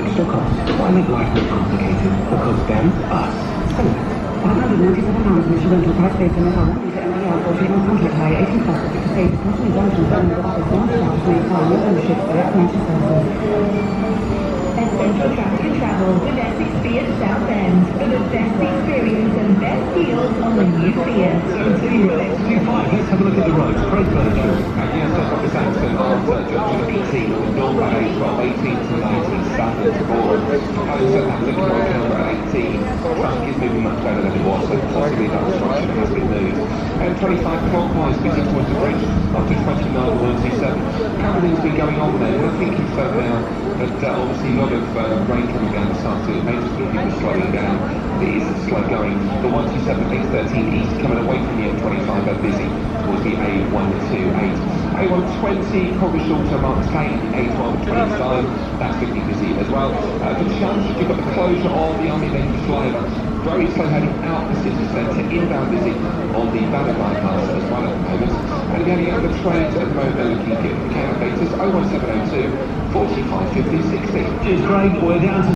extra cost. Why make life more complicated? Because them, us. £597 initial price based on the home. You get an for treatment contract hire 18 plus. Paid national injunction from the office 1 staff to require no ownership for financial services. Essential Traffic and Travel with Essex Fiat Southend for the best experience and best deals on the new Fiat. 17 with XT5. Let's have a look at the roads. Craig Birchall. Yes, I've got this accident after junction 18 with northbound A12, 18 to 19, Southend to Tivoli. Having said that, looking right camera at 18, traffic is moving much better than it was, so possibly that obstruction has been moved. And 25 clockwise, busy towards the bridge after 29.127. Everything's been going on there, and I think it's so now that obviously a lot of rain coming down this afternoon, maybe people slowing down. It is slow going. The 127 A13 east coming away from the M25 are busy towards the A128. A120 probably shorter Marks Kane, A1225, that's going to be busy as well. For Chance, you've got the closure of the Army Lane flyover. Very slow heading out the city centre, inbound busy on the Banner bypass as well at the moment. And getting out the trains at the moment, they're looking at the count 01702 45 50 60. Cheers, Craig. We're down to